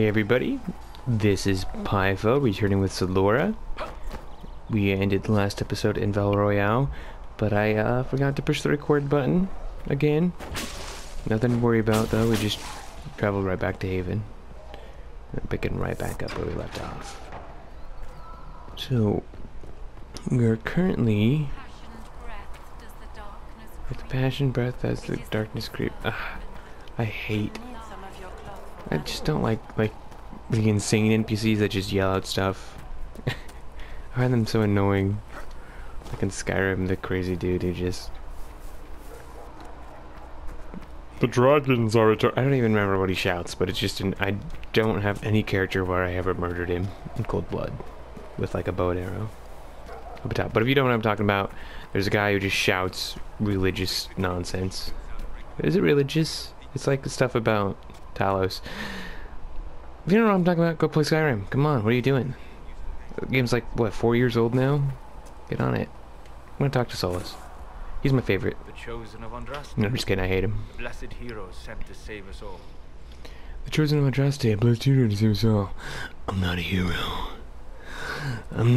Hey everybody, this is Pyfo returning with Solora. We ended the last episode in Val Royale, but I forgot to push the record button again. Nothing to worry about though, we just traveled right back to Haven. And picking right back up where we left off. So, we are currently... With the passion breath as the darkness creep. I just don't like the insane NPCs that just yell out stuff. I find them so annoying. Like in Skyrim, the crazy dude who just... The dragons are returned. I don't even remember what he shouts, but it's just I don't have any character where I ever murdered him in cold blood. With like a bow and arrow. Up top. But if you don't know what I'm talking about, there's a guy who just shouts religious nonsense. Is it religious? It's like the stuff about Talos. If you don't know what I'm talking about, go play Skyrim. Come on, what are you doing? The game's like, what, 4 years old now? Get on it. I'm gonna talk to Solus. He's my favorite. The chosen of Andraste. No, I'm just kidding, I hate him. The blessed heroes sent to save us all. The chosen of Andraste, a blessed hero to save us all. I'm not a hero. I'm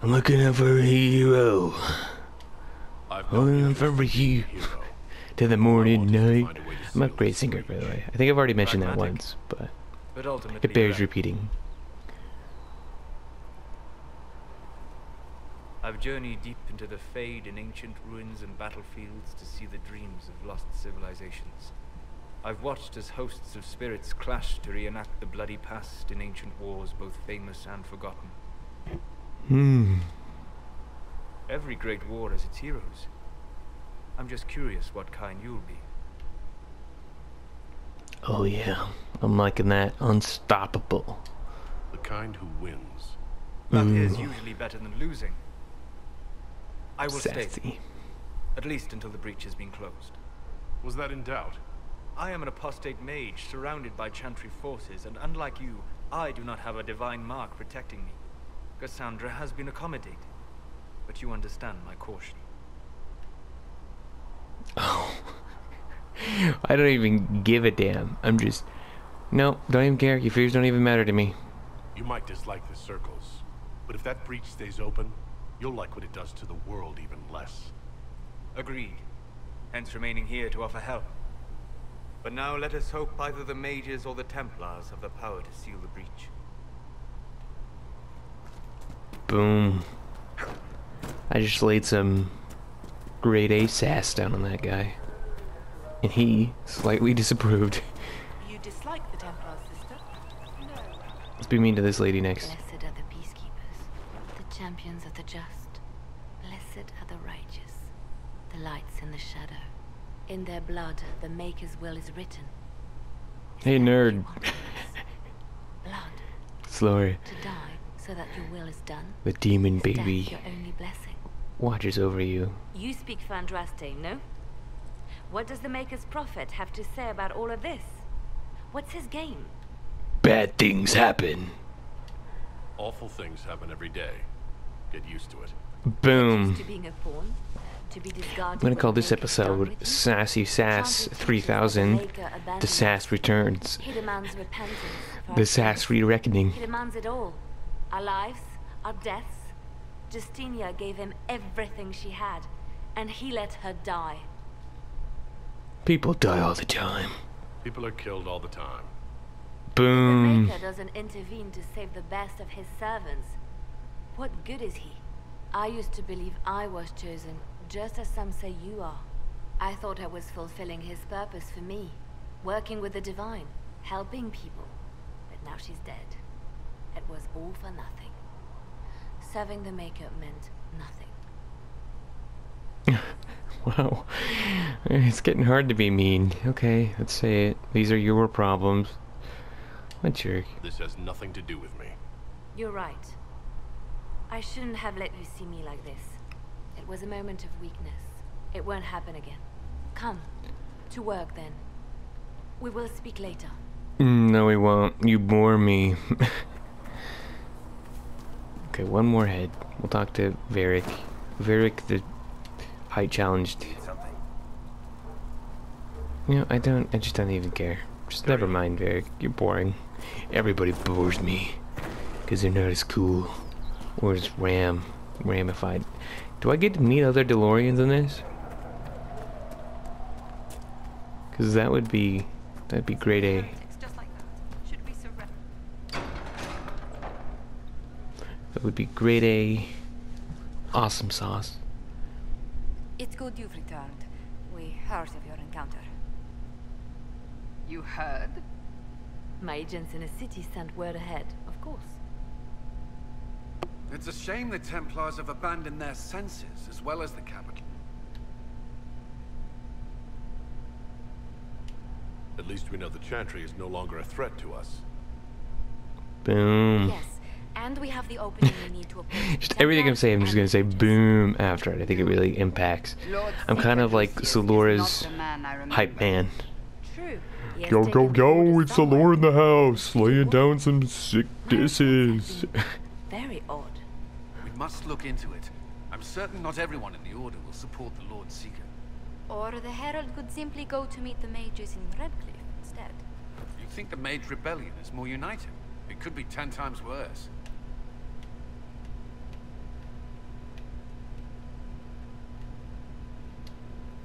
looking out for a hero. Holding on for a hero. To the morning night. I'm a great singer, by the way. I think I've already mentioned that once, but it bears repeating. I've journeyed deep into the fade in ancient ruins and battlefields to see the dreams of lost civilizations. I've watched as hosts of spirits clash to reenact the bloody past in ancient wars, both famous and forgotten. Every great war has its heroes. I'm just curious what kind you'll be. Oh yeah, I'm liking that. Unstoppable. The kind who wins. That is usually better than losing. I will Sassy. stay. At least until the breach has been closed. Was that in doubt? I am an apostate mage surrounded by chantry forces, and unlike you, I do not have a divine mark protecting me. Cassandra has been accommodated, but you understand my caution. Oh. I don't even give a damn. I'm just... No, don't even care. Your fears don't even matter to me. You might dislike the circles, but if that breach stays open, you'll like what it does to the world even less. Agreed. Hence remaining here to offer help. But now let us hope either the mages or the Templars have the power to seal the breach. Boom. I just laid some grade A sass down on that guy. And he slightly disapproved. You dislike the Templars, sister? No. Let's be mean to this lady next. Blessed are the peacekeepers, the champions of the just. Blessed are the righteous, the lights in the shadow. In their blood, the Maker's will is written. Hey, nerd. Blood. Slower. To die, so that your will is done. The demon Is death baby your only blessing? watches over you. You speak for Andraste, no? What does the Maker's prophet have to say about all of this? What's his game? Bad things happen. Awful things happen every day. Get used to it. Boom. To being a pawn? To be discarded? I'm gonna call this episode Sassy Sass 3000. The Sass returns. He demands repentance. for The our Sass sins. re-reckoning. He demands it all. Our lives, our deaths. Justinia gave him everything she had, and he let her die. People die all the time. People are killed all the time. The Boom. Maker doesn't intervene to save the best of his servants. What good is he? I used to believe I was chosen, just as some say you are. I thought I was fulfilling his purpose for me, working with the divine, helping people. But now she's dead. It was all for nothing. Serving the Maker meant nothing. Wow. It's getting hard to be mean. Okay, let's say it. These are your problems. What jerk. This has nothing to do with me. You're right. I shouldn't have let you see me like this. It was a moment of weakness. It won't happen again. Come. To work then. We will speak later. No, we won't. You bore me. Okay, one more head. We'll talk to Varric. Varric, the height challenged. You know, I just don't even care. Just never mind, Varric. You're boring. Everybody bores me because they're not as cool or as ramified. Do I get to meet other DeLoreans in this? Because that'd be grade A. It's just like that. Should we surrender? That would be grade A. Awesome sauce. It's good you've returned. We heard of your encounter. You heard? My agents in the city sent word ahead, of course. It's a shame the Templars have abandoned their senses, as well as the capital. At least we know the Chantry is no longer a threat to us. Boom. Yes, and we have the opening we need to approach. Just everything I'm saying, I'm just gonna say boom after it. I think it really impacts. I'm kind of like Solora's hype man. True. Yo, yo, yo, it's Solora in the house, laying down some sick disses. Very odd. We must look into it. I'm certain not everyone in the Order will support the Lord Seeker. Or the Herald could simply go to meet the mages in Redcliffe instead. You think the Mage Rebellion is more united? It could be 10 times worse.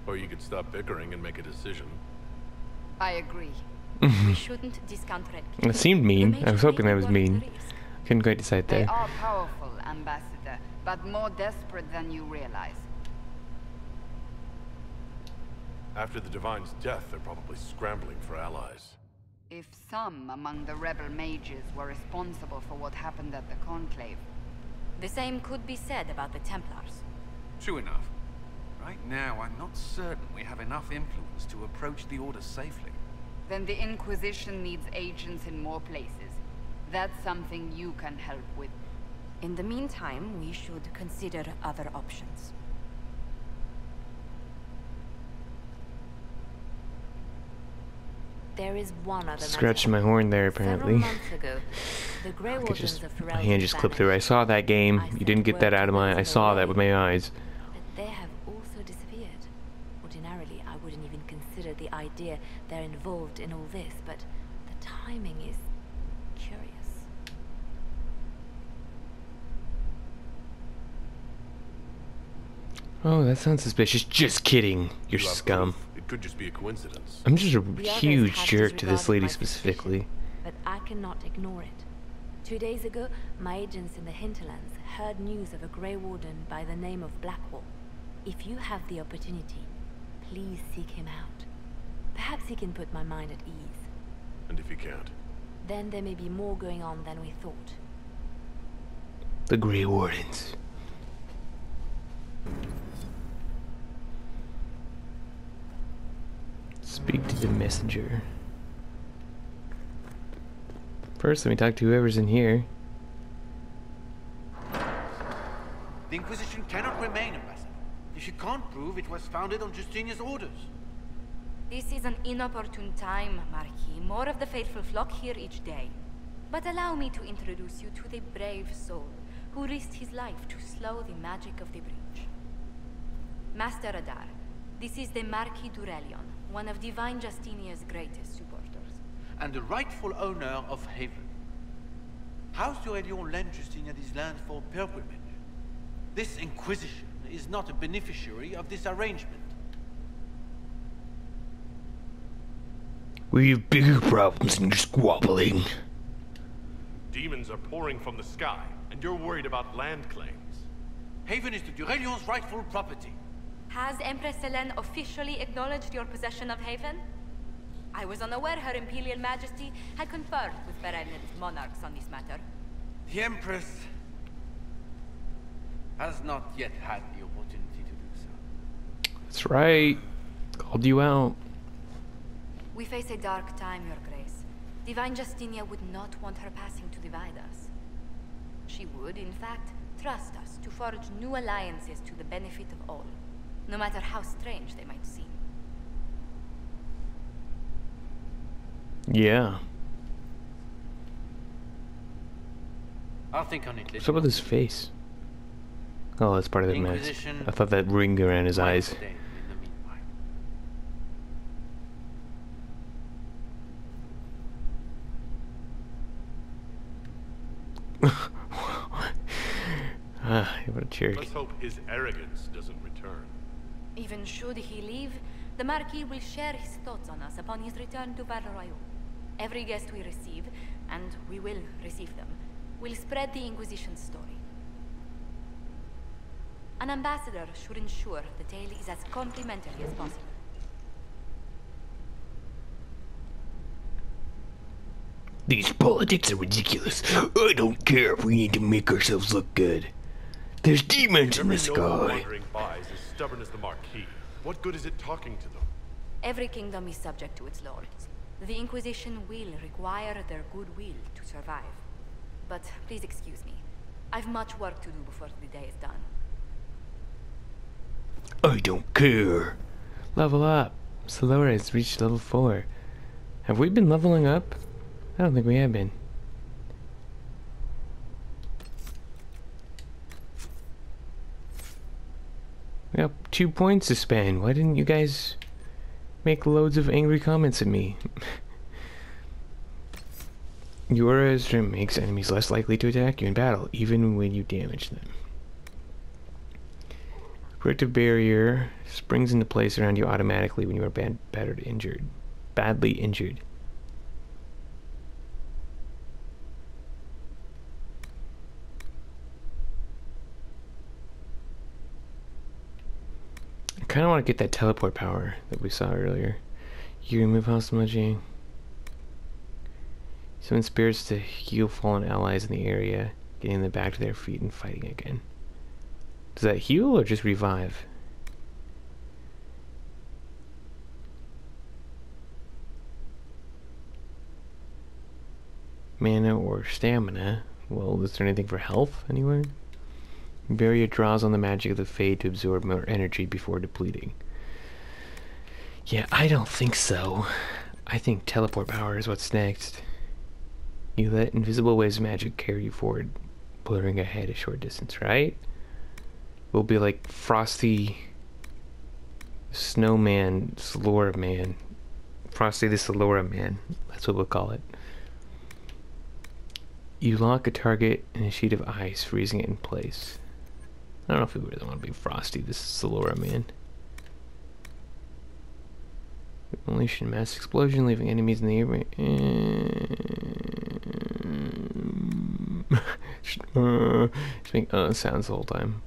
Or you could stop bickering and make a decision. I agree. We shouldn't discount Redcliffe. It seemed mean. I was hoping that was mean. Couldn't quite decide They there. are powerful, Ambassador, but more desperate than you realize. After the Divine's death, they're probably scrambling for allies. If some among the rebel mages were responsible for what happened at the Conclave, The same could be said about the Templars. True enough. Right now, I'm not certain we have enough influence to approach the Order safely. then the Inquisition needs agents in more places. That's something you can help with. In the meantime, we should consider other options. There is one other Scratching my horn there, apparently. Several months ago, the Grey I could Wardens just, of my Ferelden hand just clipped vanished. through. I saw that game. I You sent didn't get that word out of to my. those I in saw the that with way, my eyes. But they have also disappeared. Ordinarily, I wouldn't even consider the idea they're involved in all this, but the timing is curious. Oh, that sounds suspicious. Just kidding. You're You have scum. proof. It could just be a coincidence. I'm just a The others huge have jerk to this disregarded lady my suspicion, specifically. but I cannot ignore it. 2 days ago, my agents in the hinterlands heard news of a Grey Warden by the name of Blackwall. If you have the opportunity, please seek him out. Perhaps he can put my mind at ease. And if you can't? Then there may be more going on than we thought. The Grey Wardens. Speak to the messenger. First, let me talk to whoever's in here. The Inquisition cannot remain, Ambassador, if you can't prove it was founded on Justinian's orders. This is an inopportune time, Marquis. More of the faithful flock here each day. But allow me to introduce you to the brave soul who risked his life to slow the magic of the breach. Master Adar, this is the Marquis d'Aurelion, one of Divine Justinia's greatest supporters. And the rightful owner of Haven. House d'Aurelion lent Justinia these lands for pilgrimage. This Inquisition is not a beneficiary of this arrangement. We have bigger problems than just squabbling. Demons are pouring from the sky, and you're worried about land claims. Haven is the d'Aurelion's rightful property. Has Empress Selene officially acknowledged your possession of Haven? I was unaware Her Imperial Majesty had conferred with Ferelden's monarchs on this matter. The Empress has not yet had the opportunity to do so. That's right. Called you out. We face a dark time, Your Grace. Divine Justinia would not want her passing to divide us. She would, in fact, trust us to forge new alliances to the benefit of all, no matter how strange they might seem. Yeah. I'll think on it later. What's up with his face? Oh, that's part of the mask. Inquisition I thought that ring around his might eyes. stay in the meanwhile. What a jerk. Let's hope his arrogance doesn't return. Even should he leave, the Marquis will share his thoughts on us upon his return to Battle Royale. Every guest we receive, and we will receive them, will spread the Inquisition story. An ambassador should ensure the tale is as complimentary as possible. These politics are ridiculous. I don't care if we need to make ourselves look good. There's demons in the Every noble sky. wandering by is as stubborn as the Marquis. What good is it talking to them? Every kingdom is subject to its lords. The Inquisition will require their goodwill to survive. But please excuse me. I've much work to do before the day is done. I don't care. Level up. Solora has reached level 4. Have we been leveling up? I don't think we have been. We have 2 points to spend. Why didn't you guys make loads of angry comments at me? Your stream makes enemies less likely to attack you in battle, even when you damage them. Protective barrier springs into place around you automatically when you are badly injured. I kind of want to get that teleport power that we saw earlier. You remove hostile magic. Summon spirits to heal fallen allies in the area, getting them back to their feet and fighting again. Does that heal or just revive? Mana or stamina? Well, is there anything for health anywhere? Barrier draws on the magic of the Fade to absorb more energy before depleting. Yeah, I don't think so. I think teleport power is what's next. You let invisible waves of magic carry you forward, blurring ahead a short distance, right? We'll be like Frosty Snowman, Solora Man. Frosty the Solora Man. That's what we'll call it. You lock a target in a sheet of ice, freezing it in place. I don't know if we really want to be Frosty the Solora Man. Unleash a mass explosion, leaving enemies in the area. Just make sounds the whole time.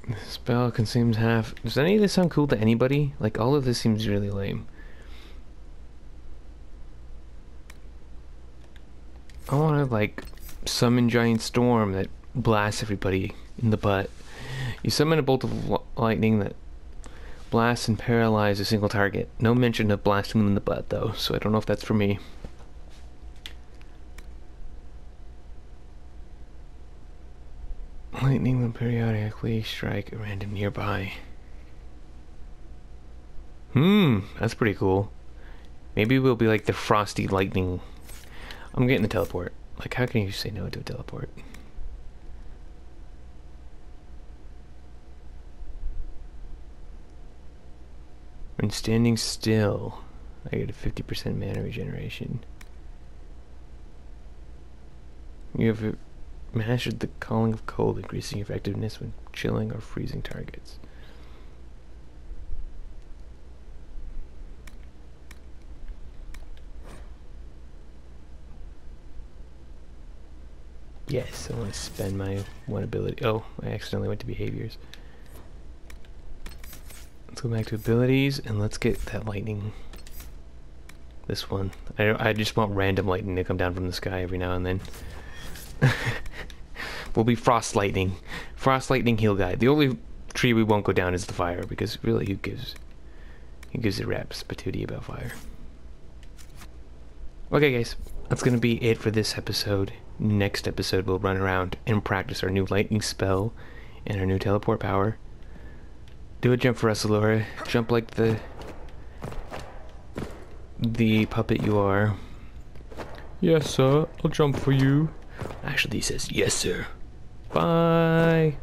The spell consumes half. Does any of this sound cool to anybody? Like, all of this seems really lame. I want to, like, summon giant storm that blasts everybody in the butt. You summon a bolt of lightning that blasts and paralyzes a single target. No mention of blasting them in the butt, though, so I don't know if that's for me. Lightning will periodically strike a random nearby. That's pretty cool. Maybe we'll be like the Frosty Lightning. I'm getting the teleport. Like, how can you say no to a teleport? When standing still, I get a 50% mana regeneration. You have mastered the calling of cold, increasing effectiveness when chilling or freezing targets. Yes, I want to spend my one ability. Oh, I accidentally went to behaviors. Let's go back to abilities and let's get that lightning. This one. I just want random lightning to come down from the sky every now and then. We'll be Frost Lightning. Frost Lightning Heal Guide. The only tree we won't go down is the fire, because really who gives a rat's patootie about fire. Okay guys, that's gonna be it for this episode. Next episode we'll run around and practice our new lightning spell and our new teleport power. Do a jump for us, Laura. Jump like the puppet you are. Yes sir, I'll jump for you. Actually he says yes sir. Bye.